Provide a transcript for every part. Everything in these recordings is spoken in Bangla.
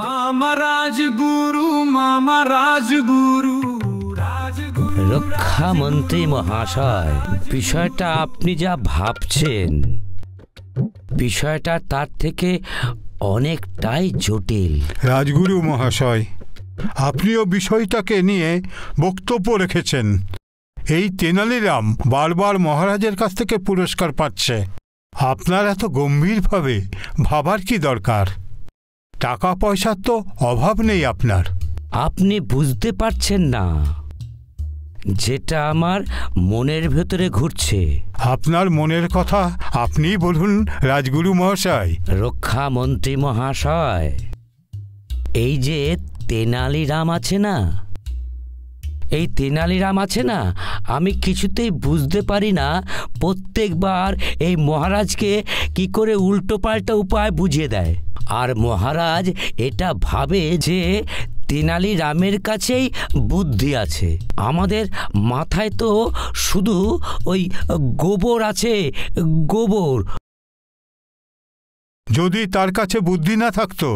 মামা রাজগুরু, মামা রাজগুরু। রক্ষামন্ত্রী মহাশয়, বিষয়টা আপনি যা ভাবছেন বিষয়টা তার থেকে অনেকটাই জটিল। রাজগুরু মহাশয়, আপনিও বিষয়টাকে নিয়ে বক্তব্য রেখেছেন। এই তেনালিরাম বারবার মহারাজের কাছ থেকে পুরস্কার পাচ্ছে। আপনার এত গম্ভীরভাবে ভাবার কি দরকার? টাকা পয়সার তো অভাব নেই আপনার। আপনি বুঝতে পারছেন না যেটা আমার মনের ভেতরে ঘুরছে। আপনার মনের কথা আপনিই বলুন রাজগুরু মহাশয়। রক্ষামন্ত্রী মহাশয়, এই যে তেনালিরাম আছে না, এই তেনালিরাম আছে না, আমি কিছুতেই বুঝতে পারি না প্রত্যেকবার এই মহারাজকে কি করে উল্টো পাল্টা উপায় বুঝিয়ে দেয়। আর মহারাজ এটা ভাবে যে তেনালিরামের কাছেই বুদ্ধি আছে। আমাদের মাথায় তো শুধু ওই গোবর আছে, গোবর। যদি তার কাছে বুদ্ধি না থাকতো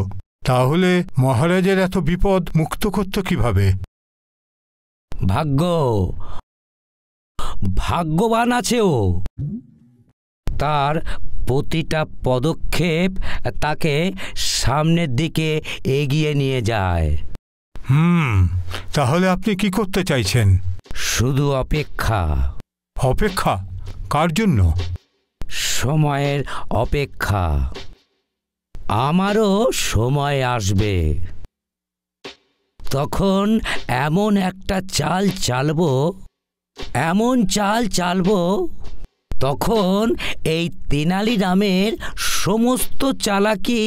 তাহলে মহারাজের এত বিপদ মুক্ত করত কিভাবে? ভাগ্যবান আছে ও। তার প্রতিটা পদক্ষেপ তাকে সামনের দিকে এগিয়ে নিয়ে যায়। তাহলে আপনি কি করতে চাইছেন? শুধু অপেক্ষা। অপেক্ষা কার জন্য? সময়ের অপেক্ষা। আমারও সময় আসবে, তখন এমন একটা চাল চালবো, এমন চাল চালবো, তখন এই তেনালিরামের সমস্ত চালাকি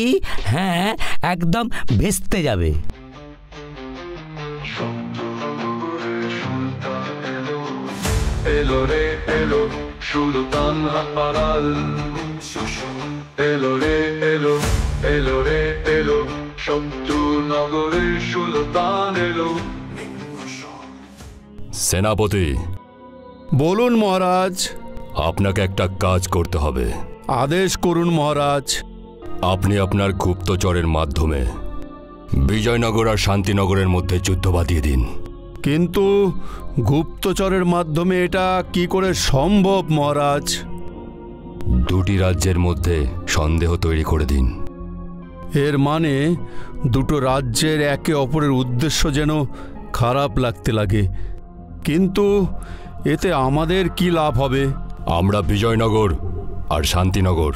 একদম ভেস্তে যাবে। এলো রে এলো সুলতান হারাল, এলো রে এলো, এলো রে এলো শত্রুর নগরের সুলতান এলো। সেনাপতি বলুন মহারাজ। আপনাকে একটা কাজ করতে হবে। আদেশ করুন মহারাজ। আপনি আপনার গুপ্তচরের মাধ্যমে বিজয়নগর আর শান্তিনগরের মধ্যে যুদ্ধ বাঁধিয়ে দিন। কিন্তু গুপ্তচরের মাধ্যমে এটা কি করে সম্ভব মহারাজ? দুটি রাজ্যের মধ্যে সন্দেহ তৈরি করে দিন। এর মানে দুটো রাজ্যের একে অপরের উদ্দেশ্য যেন খারাপ লাগতে লাগে। কিন্তু এতে আমাদের কি লাভ হবে? আমরা বিজয়নগর আর শান্তিনগর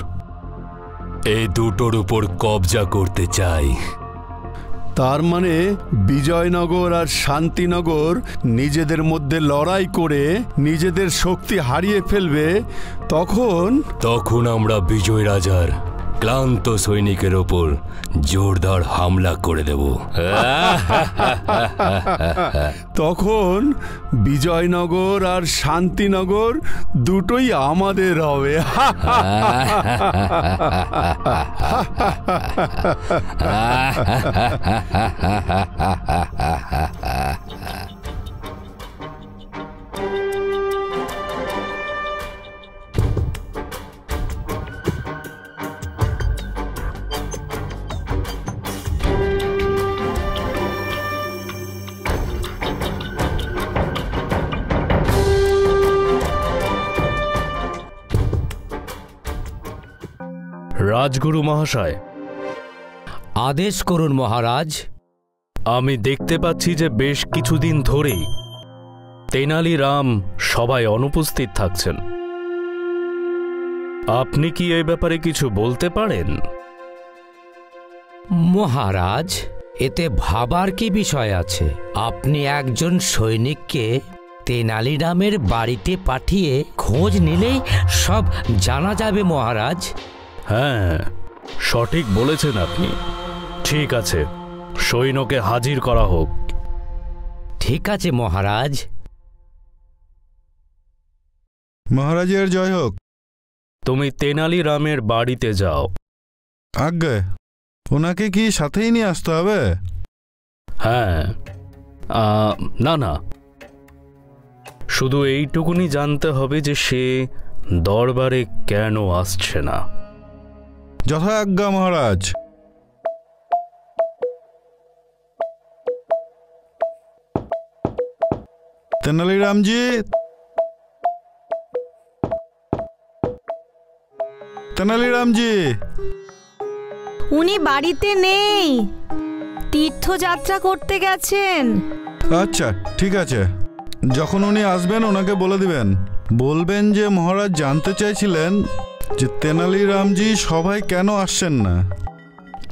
এই দুটোর উপর কবজা করতে চাই। তার মানে বিজয়নগর আর শান্তিনগর নিজেদের মধ্যে লড়াই করে নিজেদের শক্তি হারিয়ে ফেলবে। তখন আমরা বিজয় রাজার ক্লান্ত সৈনিকের ওপর জোরদার হামলা করে দেব। তখন বিজয়নগর আর শান্তিনগর দুটোই আমাদের হবে। রাজগুরু মহাশয়, আদেশ করুন মহারাজ। আমি দেখতে পাচ্ছি যে বেশ কিছুদিন ধরেই তেনালিরাম সভায় অনুপস্থিত থাকছেন। আপনি কি এই ব্যাপারে কিছু বলতে পারেন? মহারাজ, এতে ভাবার কি বিষয় আছে? আপনি একজন সৈনিককে তেনালিরামের বাড়িতে পাঠিয়ে খোঁজ নিলেই সব জানা যাবে মহারাজ। হ্যাঁ, সঠিক বলেছেন আপনি। ঠিক আছে, সৈন্যকে হাজির করা হোক। ঠিক আছে মহারাজ। মহারাজের জয় হোক। তুমি তেনালিরামের বাড়িতে যাও। আজ্ঞে, ওনাকে কি সাথেই নিয়ে আসতে হবে? হ্যাঁ, না, শুধু এইটুকুনি জানতে হবে যে সে দরবারে কেন আসছে না? যথা আজ্ঞা মহারাজ। তেনালিরামজি, তেনালিরামজি। উনি বাড়িতে নেই, তীর্থযাত্রা করতে গেছেন। আচ্ছা ঠিক আছে, যখন উনি আসবেন ওনাকে বলে দিবেন, বলবেন যে মহারাজ জানতে চাইছিলেন যে তেনালিরামজি সভায় কেন আসছেন না।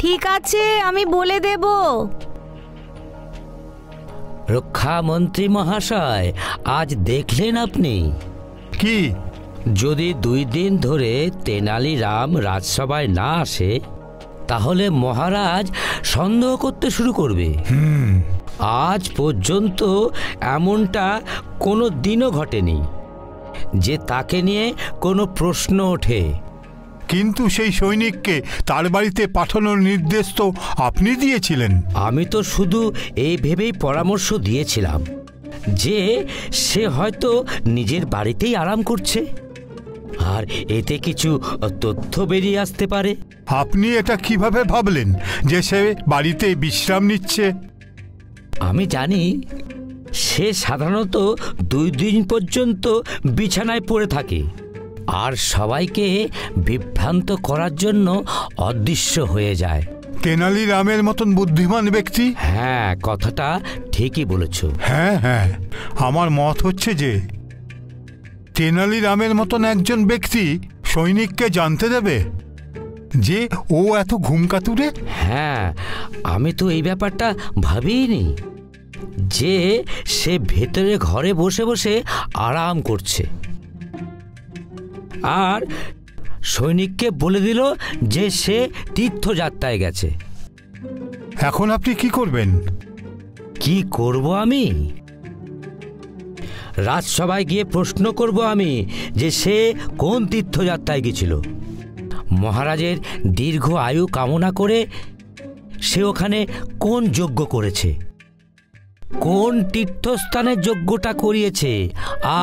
ঠিক আছে, আমি বলে দেব। রক্ষামন্ত্রী মহাশয়, আজ দেখলেন আপনি কি? যদি 2 দিন ধরে তেনালিরাম রাজসভায় না আসে তাহলে মহারাজ সন্দেহ করতে শুরু করবে। আজ পর্যন্ত এমনটা কোনো দিনও ঘটেনি যে তাকে নিয়ে কোনো প্রশ্ন ওঠে। কিন্তু সেই সৈনিককে তার বাড়িতে পাঠানোর নির্দেশ তো আপনি দিয়েছিলেন। আমি তো শুধু এই ভেবেই পরামর্শ দিয়েছিলাম যে সে হয়তো নিজের বাড়িতেই আরাম করছে, আর এতে কিছু তথ্য বেরিয়ে আসতে পারে। আপনি এটা কিভাবে ভাবলেন যে সে বাড়িতে বিশ্রাম নিচ্ছে? আমি জানি সে সাধারণত 2 দিন পর্যন্ত বিছানায় পড়ে থাকে আর সবাইকে বিভ্রান্ত করার জন্য অদৃশ্য হয়ে যায়। তেনালিরামের মতন বুদ্ধিমান ব্যক্তি? হ্যাঁ, কথাটা ঠিকই বলেছ। হ্যাঁ হ্যাঁ, আমার মত হচ্ছে যে তেনালিরামের মতন একজন ব্যক্তি সৈনিককে জানতে দেবে যে ও এত ঘুমকাতুরে? হ্যাঁ, আমি তো এই ব্যাপারটা ভাবিনি যে সে ভেতরে ঘরে বসে বসে আরাম করছে আর সৈনিককে বলে দিল যে সে তীর্থযাত্রায় গেছে। এখন আপনি কি করবেন? কি করব আমি? রাজসভায় গিয়ে প্রশ্ন করব আমি যে সে কোন তীর্থযাত্রায় গেছিল। মহারাজের দীর্ঘ আয়ু কামনা করে সে ওখানে কোন যজ্ঞ করেছে, কোন তীর্থস্থানের যজ্ঞটা করিয়েছে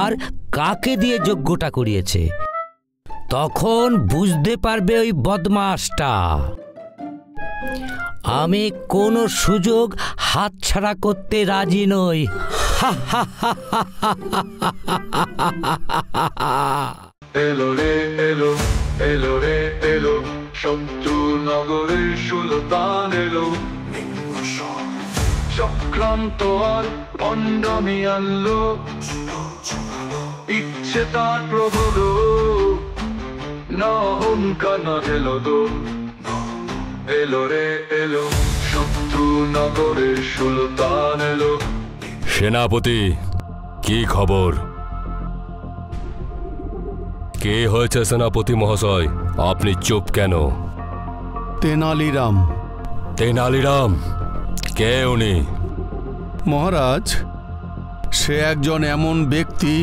আর কাকে দিয়ে যজ্ঞটা করিয়েছে। তখন বুঝতে পারবে ওই বদমাশটা। আমি কোনো সুযোগ হাতছাড়া করতে রাজি নই। এলো রে এলো, এলো রে এলো, শত্রুনগরের সুলতান এলো। চক্রান্ত আর ভণ্ডামি আনলো, ইচ্ছে তার প্রবল, না হুঙ্কার না এলো দো। এলো রে এলো, শত্রুনগরের সুলতান এলো। সেনাপতি, কি খবর? কে হয়েছে সেনাপতি মহাশয়? আপনি চুপ কেন? তেনালিরাম। তেনালিরাম কে উনি? মহারাজ, সে একজন এমন ব্যক্তি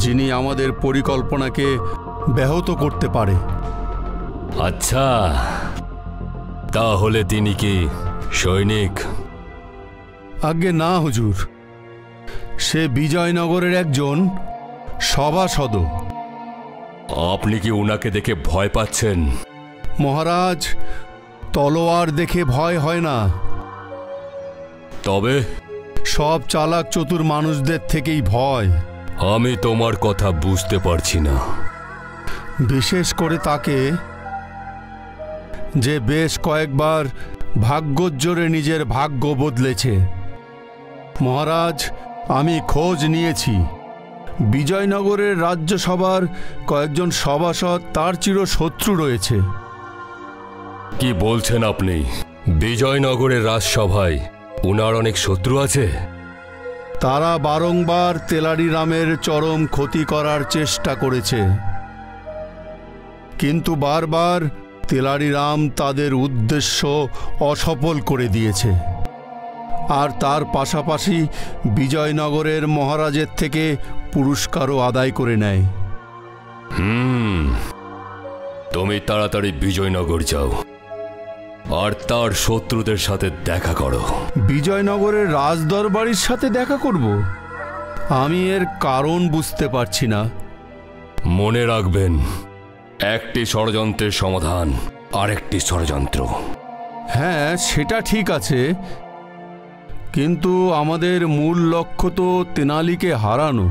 যিনি আমাদের পরিকল্পনাকে ব্যাহত করতে পারে। আচ্ছা, তাহলে তিনি কি সৈনিক? আজ্ঞে না হুজুর, সে বিজয়নগরের একজন সভাসদ। আপনি কি উনাকে দেখে ভয় পাচ্ছেন? মহারাজ, তলোয়ার দেখে ভয় হয় না, তবে সব চালাক চতুর মানুষদের থেকেই ভয়। আমি তোমার কথা বুঝতে পারছি না। বিশেষ করে তাকে, যে বেশ কয়েকবার ভাগ্যোজ্জোরে নিজের ভাগ্য বদলেছে। মহারাজ, আমি খোঁজ নিয়েছি, বিজয়নগরের রাজ্যসভার কয়েকজন সভাসদ তার চিরশত্রু রয়েছে। কি বলছেন আপনি? বিজয়নগরের রাজসভায় উনার অনেক শত্রু আছে? তারা বারংবার তেনালিরামের চরম ক্ষতি করার চেষ্টা করেছে, কিন্তু বারবার তেনালিরাম তাদের উদ্দেশ্য অসফল করে দিয়েছে। আর তার পাশাপাশি বিজয়নগরের মহারাজের থেকে পুরস্কারও আদায় করে নেয়। তুমি তাড়াতাড়ি বিজয়নগর যাও আর তার শত্রুদের সাথে দেখা করো। বিজয়নগরের রাজদরবারির সাথে দেখা করব? আমি এর কারণ বুঝতে পারছি না। মনে রাখবেন, একটি ষড়যন্ত্রের সমাধান আরেকটি ষড়যন্ত্র। হ্যাঁ, সেটা ঠিক আছে, কিন্তু আমাদের মূল লক্ষ্য তো তেনালিকে হারানো।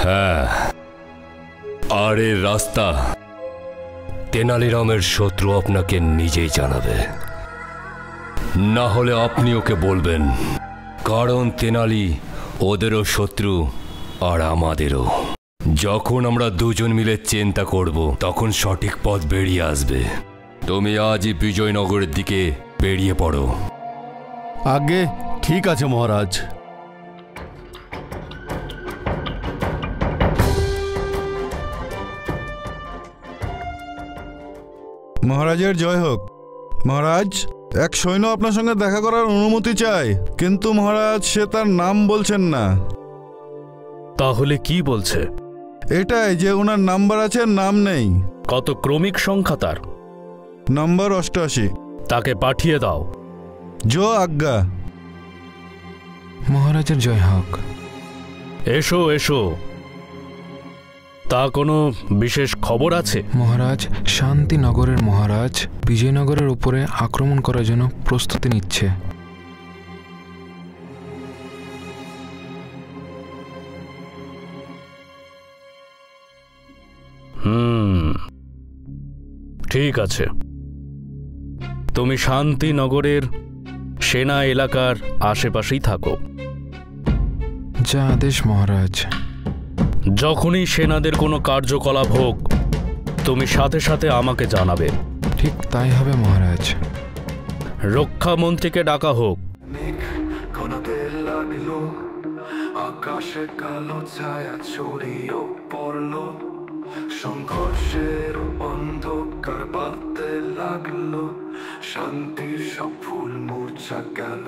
হ্যাঁ, আর এর রাস্তা তেনালিরামের শত্রু আপনাকে নিজেই জানাবে, না হলে আপনি ওকে বলবেন, কারণ তেনালি ওদেরও শত্রু আর আমাদেরও। যখন আমরা দুজন মিলে চিন্তা করব তখন সঠিক পথ বেরিয়ে আসবে। তুমি আজই বিজয়নগরের দিকে বেরিয়ে পড়ো। আগে ঠিক আছে মহারাজ। মহারাজের জয় হোক। মহারাজ, এক সৈন্য আপনার সঙ্গে দেখা করার অনুমতি চায়, কিন্তু মহারাজ সে তার নাম বলছেন না। তাহলে কি বলছে? এটাই যে ওনার নাম্বার আছে, নাম নেই। কত ক্রমিক সংখ্যা তার? নম্বর 88। তাকে পাঠিয়ে দাও। জো আজ্ঞা। মহারাজের জয় হোক। এসো এসো। তা কোনো বিশেষ খবর আছে? মহারাজ, শান্তিনগরের মহারাজ বিজয়নগরের উপরে আক্রমণ করার জন্য প্রস্তুতি নিচ্ছে। ঠিক আছে, তুমি শান্তিনগরের সেনা এলাকার আশেপাশেই থাকো। যা আদেশ মহারাজ। যখনই সেনাদের কোনো কার্যকলাপ হোক তুমি সাথে সাথে আমাকে জানাবে। ঠিক তাই হবে মহারাজ। রক্ষামন্ত্রীকে ডাকা হোক। আকাশে কালো ছায়া ছড়িয়ে পড়ল, সংঘর্ষের অন্ধকার বাড়তে লাগলো, শান্তির সব ফুল মূর্ছা গেল।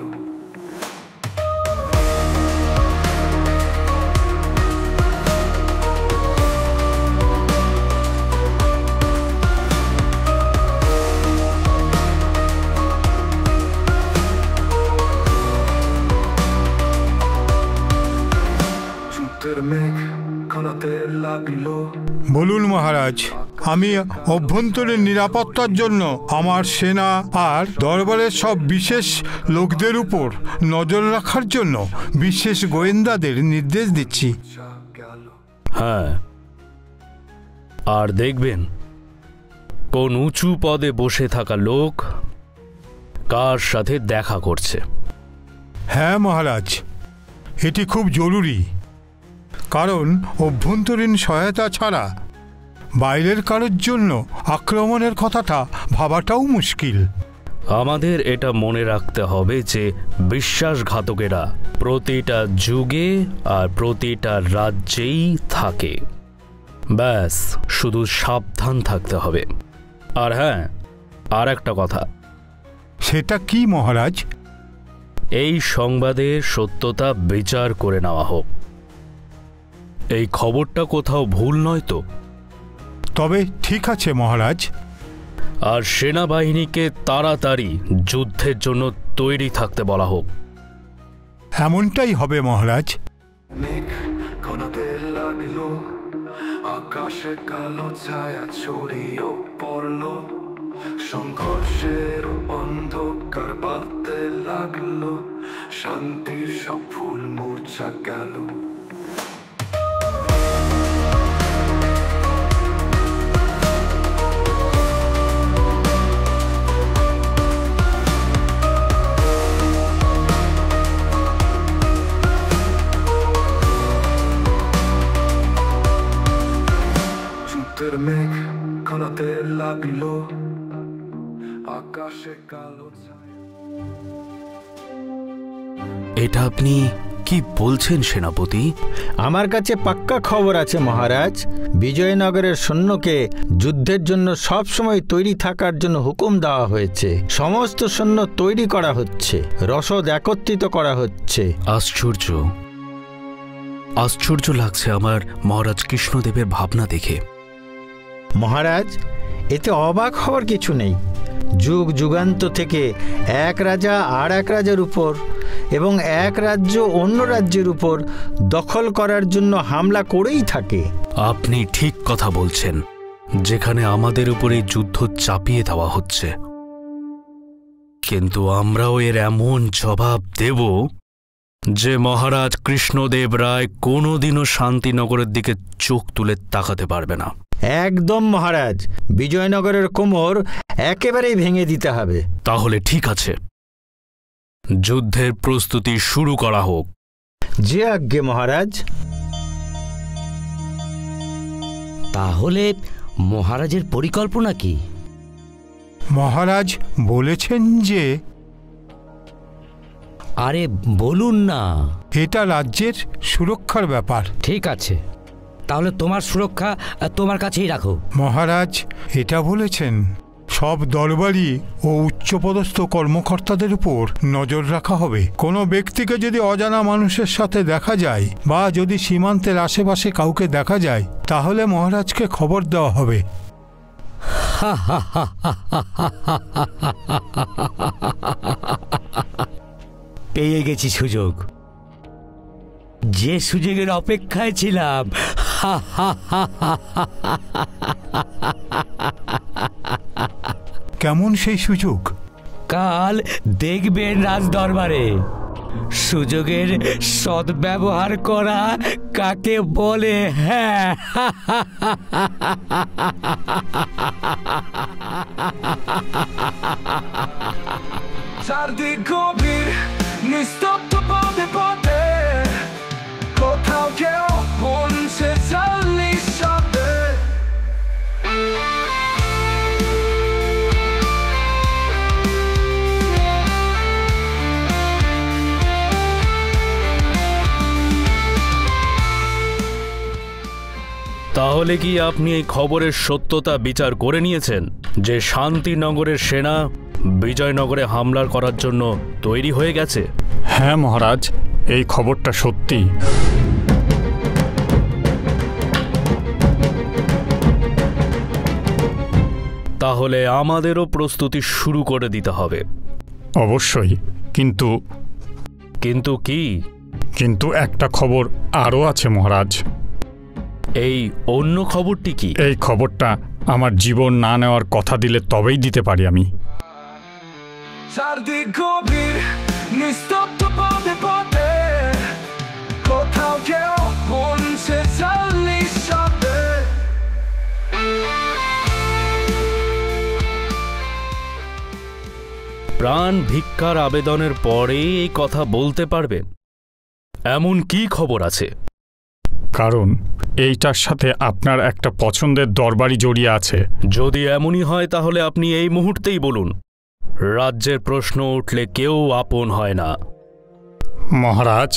বলুন মহারাজ, আমি অভ্যন্তরীণ নিরাপত্তার জন্য আমার সেনা আর দরবারের সব বিশেষ লোকদের উপর নজর রাখার জন্য বিশেষ গোয়েন্দাদের নির্দেশ দিচ্ছি। হ্যাঁ, আর দেখবেন কোন উঁচু পদে বসে থাকা লোক কার সাথে দেখা করছে। হ্যাঁ মহারাজ, এটি খুব জরুরি, কারণ অভ্যন্তরীণ সহায়তা ছাড়া বাইরের কারোর জন্য আক্রমণের কথাটা ভাবাটাও মুশকিল। আমাদের এটা মনে রাখতে হবে যে বিশ্বাসঘাতকেরা প্রতিটা যুগে আর প্রতিটা রাজ্যেই থাকে। ব্যাস, শুধু সাবধান থাকতে হবে। আর হ্যাঁ, আর একটা কথা। সেটা কি মহারাজ? এই সংবাদের সত্যতা বিচার করে নেওয়া হোক। এই খবরটা কোথাও ভুল নয় তো? তবে ঠিক আছে মহারাজ। আর সেনাবাহিনীকে তাড়াতাড়ি যুদ্ধের জন্য তৈরি থাকতে বলা হোক। এমনটাই হবে মহারাজ। আকাশে কালো ছায়া ছড়িয়ে পড়ল, সংঘর্ষের অন্ধকার বাড়তে লাগলো, শান্তির সব ফুল মূর্ছা গেল। মেঘ ঘনাতে লাগলো, আকাশে কালো ছায়া। এটা আপনি কি বলছেন সেনাপতি? আমার কাছে পাক্কা খবর আছে মহারাজ। বিজয়নগরের সৈন্যকে যুদ্ধের জন্য সব সময় তৈরি থাকার জন্য হুকুম দেওয়া হয়েছে। সমস্ত সৈন্য তৈরি করা হচ্ছে, রসদ একত্রিত করা হচ্ছে। আশ্চর্য, আশ্চর্য লাগছে আমার মহারাজ কৃষ্ণদেবের ভাবনা দেখে। মহারাজ, এতে অবাক হওয়ার কিছু নেই। যুগ যুগান্ত থেকে এক রাজা আর এক রাজার উপর এবং এক রাজ্য অন্য রাজ্যের উপর দখল করার জন্য হামলা করেই থাকে। আপনি ঠিক কথা বলছেন, যেখানে আমাদের উপরে যুদ্ধ চাপিয়ে দেওয়া হচ্ছে, কিন্তু আমরাও এর এমন জবাব দেব যে মহারাজ কৃষ্ণদেব রায় কোনোদিনও শান্তিনগরের দিকে চোখ তুলে তাকাতে পারবে না। একদম মহারাজ, বিজয়নগরের কোমর একেবারেই ভেঙে দিতে হবে। তাহলে ঠিক আছে, যুদ্ধের প্রস্তুতি শুরু করা হোক। যে আজ্ঞে মহারাজ। তাহলে মহারাজের পরিকল্পনা কি? মহারাজ বলেছেন যে, আরে বলুন না। এটা রাজ্যের সুরক্ষার ব্যাপার। ঠিক আছে, তাহলে তোমার সুরক্ষা তোমার কাছেই রাখো। মহারাজ এটা বলেছেন সব দরবারি ও উচ্চপদস্থ কর্মকর্তাদের উপর নজর রাখা হবে। কোনো ব্যক্তিকে যদি অজানা মানুষের সাথে দেখা যায় বা যদি সীমান্তের আশেপাশে কাউকে দেখা যায়, তাহলে মহারাজকে খবর দেওয়া হবে। পেয়ে গেছি সুযোগ, যে সুযোগের অপেক্ষায় ছিলাম। কেমন সেই সুযোগ? কাল দেখবেন রাজ দরবারে সুযোগের সদ্ব্যবহার করা কাকে বলে। হ্যাঁ, চারদিক গভীর নিস্তব্ধ পদে পদে, কোথাও কেউ বলছে চাল্লিশ শব্দে। তাহলে কি আপনি এই খবরের সত্যতা বিচার করে নিয়েছেন যে শান্তিনগরের সেনা বিজয়নগরে হামলা করার জন্য তৈরি হয়ে গেছে? হ্যাঁ মহারাজ, এই খবরটা সত্যি। তাহলে আমাদেরও প্রস্তুতি শুরু করে দিতে হবে। অবশ্যই, কিন্তু কি? কিন্তু একটা খবর আরও আছে মহারাজ। এই অন্য খবরটি কি? এই খবরটা আমার জীবন না নেওয়ার কথা দিলে তবেই দিতে পারি আমি। চারদিক গভীর নিস্তব্ধ পদে পদে, কোথাও কেউ বলছে চাল্লিশ শব্দে। প্রাণ ভিক্ষার আবেদনের পরে এই কথা বলতে পারবেন? এমন কি খবর আছে? কারণ এইটার সাথে আপনার একটা পছন্দের দরবারি জড়িয়ে আছে। যদি এমনই হয় তাহলে আপনি এই মুহূর্তেই বলুন। রাজ্যের প্রশ্ন উঠলে কেউ আপন হয় না। মহারাজ,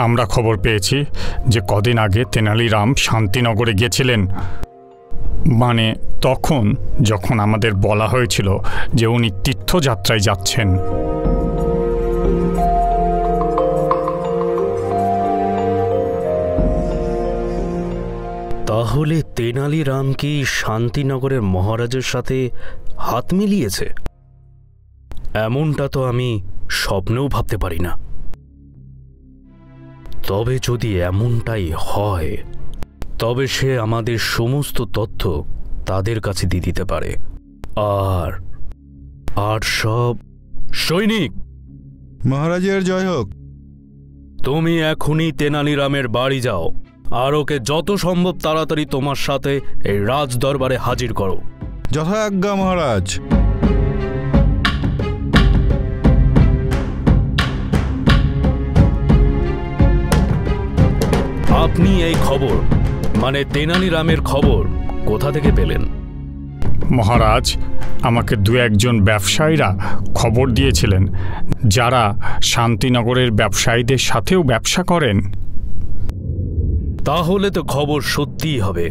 আমরা খবর পেয়েছি যে কদিন আগে তেনালিরাম শান্তিনগরে গিয়েছিলেন। মানে তখন যখন আমাদের বলা হয়েছিল যে উনি তীর্থযাত্রায় যাচ্ছেন। তাহলে তেনালিরাম কি শান্তিনগরের মহারাজের সাথে হাত মিলিয়েছে? এমনটা তো আমি স্বপ্নেও ভাবতে পারি না। তবে যদি এমনটাই হয়, তবে সে আমাদের সমস্ত তথ্য তাদের কাছে দিয়ে দিতে পারে। আর সব সৈনিক, মহারাজের জয় হোক। তুমি এখনই তেনালিরামের বাড়ি যাও আর ওকে যত সম্ভব তাড়াতাড়ি তোমার সাথে এই রাজ দরবারে হাজির করো। যথা আজ্ঞা মহারাজ। আপনি এই খবর মানে তেনালিরামের খবর কোথা থেকে পেলেন? মহারাজ, আমাকে দু একজন ব্যবসায়ীরা খবর দিয়েছিলেন যারা শান্তিনগরের ব্যবসায়ীদের সাথেও ব্যবসা করেন। তাহলে তো খবর সত্যিই হবে।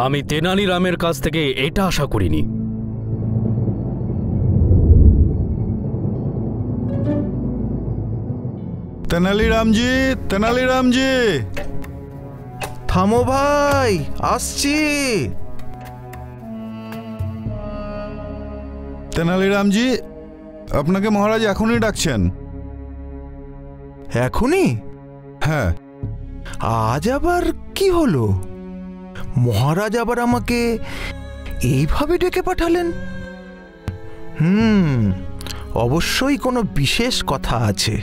আমি তেনালিরামের কাছ থেকে এটা আশা করিনি। তেনালিরামজি, তেনালিরামজি, থামো ভাই, আসছি। তেনালিরামজি, আপনাকে মহারাজ এখনই ডাকছেন। এখনই? হ্যাঁ। আজ আবার কি হলো? মহারাজ আবার আমাকে এইভাবে ডেকে পাঠালেন। অবশ্যই কোনো বিশেষ কথা আছে।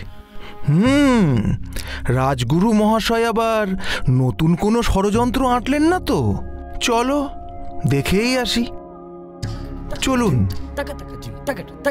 রাজগুরু মহাশয় আবার নতুন কোনো ষড়যন্ত্র আঁটলেন না তো? চলো দেখেই আসি, চলুন। Taka